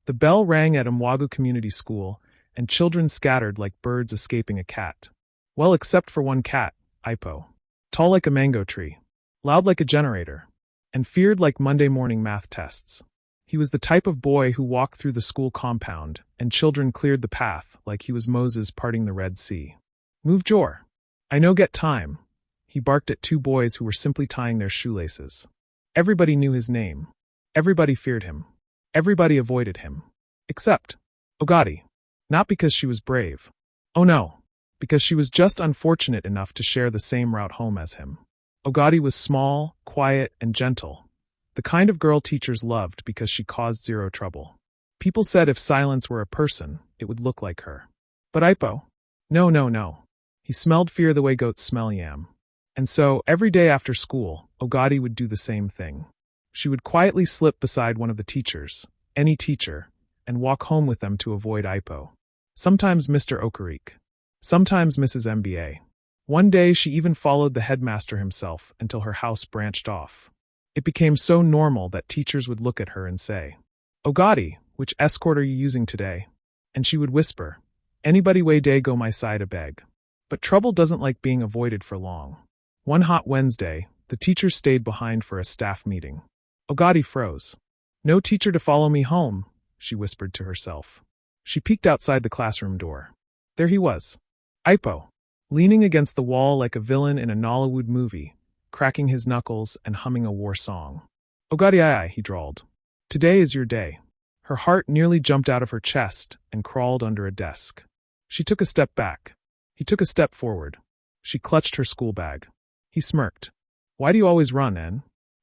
The bell rang at Mwagu Community School, and children scattered like birds escaping a cat. Well, except for one cat, Ipo. Tall like a mango tree, loud like a generator, and feared like Monday morning math tests. He was the type of boy who walked through the school compound, and children cleared the path like he was Moses parting the Red Sea. Move Jor. I no get time. He barked at two boys who were simply tying their shoelaces. Everybody knew his name. Everybody feared him. Everybody avoided him. Except Ogadi. Not because she was brave. Oh no. Because she was just unfortunate enough to share the same route home as him. Ogadi was small, quiet, and gentle. The kind of girl teachers loved because she caused zero trouble. People said if silence were a person, it would look like her. But Ipo? No. He smelled fear the way goats smell yam. And so, every day after school, Ogadi would do the same thing. She would quietly slip beside one of the teachers, any teacher, and walk home with them to avoid Ipo. Sometimes Mr. Okarik. Sometimes Mrs. MBA. One day she even followed the headmaster himself until her house branched off. It became so normal that teachers would look at her and say, Ogadi, which escort are you using today? And she would whisper, anybody way day go my side a beg. But trouble doesn't like being avoided for long. One hot Wednesday, the teachers stayed behind for a staff meeting. Ogadi froze. No teacher to follow me home, she whispered to herself. She peeked outside the classroom door. There he was. Ipo, leaning against the wall like a villain in a Nollywood movie, cracking his knuckles and humming a war song. Ogadi aye, he drawled. Today is your day. Her heart nearly jumped out of her chest and crawled under a desk. She took a step back. He took a step forward. She clutched her school bag. He smirked. Why do you always run, En?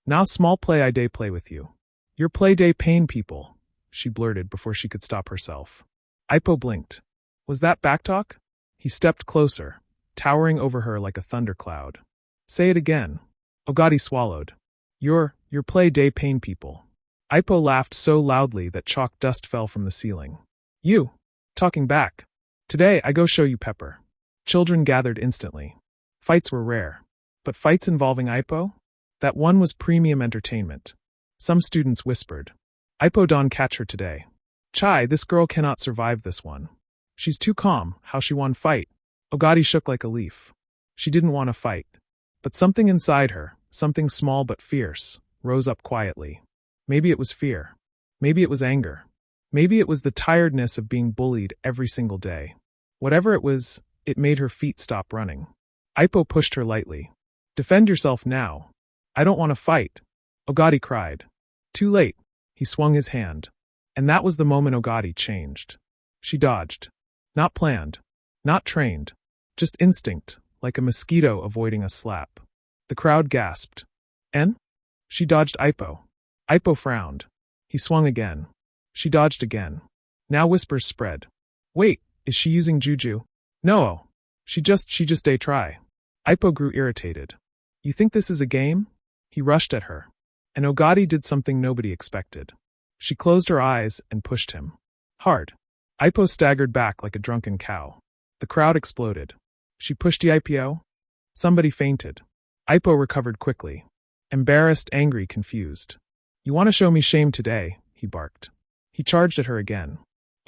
Now small play I day play with you. Your play day pain people, she blurted before she could stop herself. Ipo blinked. Was that backtalk? He stepped closer, towering over her like a thundercloud. Say it again. Ogadi swallowed. Your play day pain people. Ipo laughed so loudly that chalk dust fell from the ceiling. You. Talking back. Today I go show you Pepper. Children gathered instantly. Fights were rare. But fights involving Ipo? That one was premium entertainment. Some students whispered. Ipo don catch her today. Chai, this girl cannot survive this one. She's too calm, how she won fight. Ogadi shook like a leaf. She didn't want to fight. But something inside her, something small but fierce, rose up quietly. Maybe it was fear. Maybe it was anger. Maybe it was the tiredness of being bullied every single day. Whatever it was, it made her feet stop running. Ipo pushed her lightly. Defend yourself now. I don't want to fight. Ogadi cried. Too late. He swung his hand. And that was the moment Ogadi changed. She dodged. Not planned. Not trained. Just instinct, like a mosquito avoiding a slap. The crowd gasped. En? She dodged Ipo. Ipo frowned. He swung again. She dodged again. Now whispers spread. Wait, is she using juju? No. She just day try. Ipo grew irritated. You think this is a game? He rushed at her. And Ogadi did something nobody expected. She closed her eyes and pushed him. Hard. Ipo staggered back like a drunken cow. The crowd exploded. She pushed the Ipo. Somebody fainted. Ipo recovered quickly. Embarrassed, angry, confused. You want to show me shame today, he barked. He charged at her again.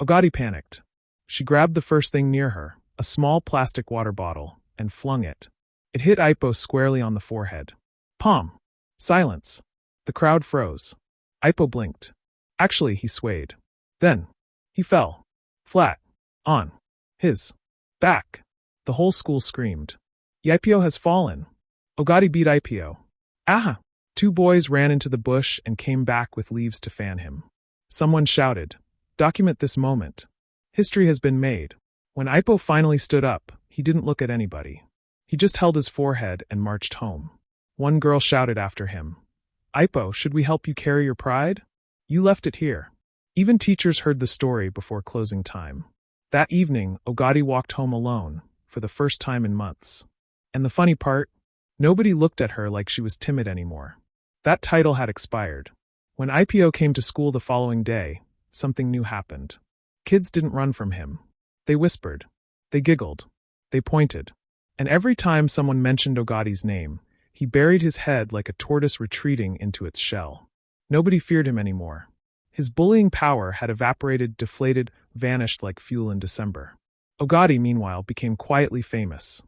Ogadi panicked. She grabbed the first thing near her, a small plastic water bottle, and flung it. It hit Ipo squarely on the forehead. Palm. Silence. The crowd froze. Ipo blinked. Actually, he swayed. Then, he fell. Flat. On. His. Back. The whole school screamed. Ipo has fallen. Ogadi beat Ipo. Aha! Two boys ran into the bush and came back with leaves to fan him. Someone shouted, document this moment. History has been made. When Ipo finally stood up, he didn't look at anybody. He just held his forehead and marched home. One girl shouted after him, Ipo, should we help you carry your pride? You left it here. Even teachers heard the story before closing time. That evening, Ogadi walked home alone, for the first time in months. And the funny part? Nobody looked at her like she was timid anymore. That title had expired. When Ipo came to school the following day, something new happened. Kids didn't run from him. They whispered. They giggled. They pointed. And every time someone mentioned Ogadi's name, he buried his head like a tortoise retreating into its shell. Nobody feared him anymore. His bullying power had evaporated, deflated, vanished like fuel in December. Ogadi, meanwhile, became quietly famous.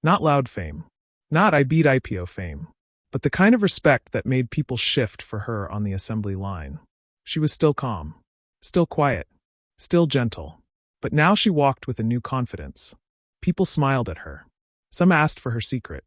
Not loud fame. Not I beat IPO fame. But the kind of respect that made people shift for her on the assembly line. She was still calm. Still quiet. Still gentle. But now she walked with a new confidence. People smiled at her. Some asked for her secret.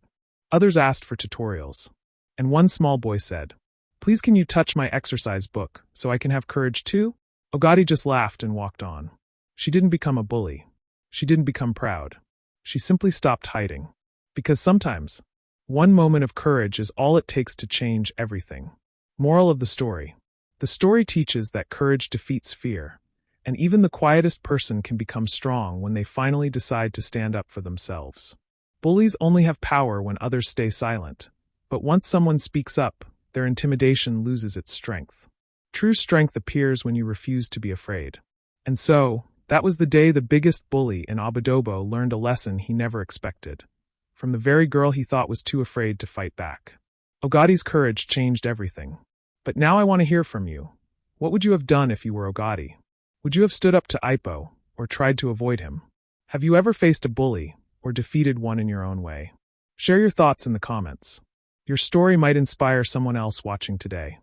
Others asked for tutorials. And one small boy said, "Please can you touch my exercise book so I can have courage too?" Ogadi just laughed and walked on. She didn't become a bully. She didn't become proud. She simply stopped hiding. Because sometimes, one moment of courage is all it takes to change everything. Moral of the story. The story teaches that courage defeats fear, and even the quietest person can become strong when they finally decide to stand up for themselves. Bullies only have power when others stay silent, but once someone speaks up, their intimidation loses its strength. True strength appears when you refuse to be afraid. And so, that was the day the biggest bully in Abadobo learned a lesson he never expected. From the very girl he thought was too afraid to fight back. Ogadi's courage changed everything. But now I want to hear from you. What would you have done if you were Ogadi? Would you have stood up to Ipo, or tried to avoid him? Have you ever faced a bully, or defeated one in your own way? Share your thoughts in the comments. Your story might inspire someone else watching today.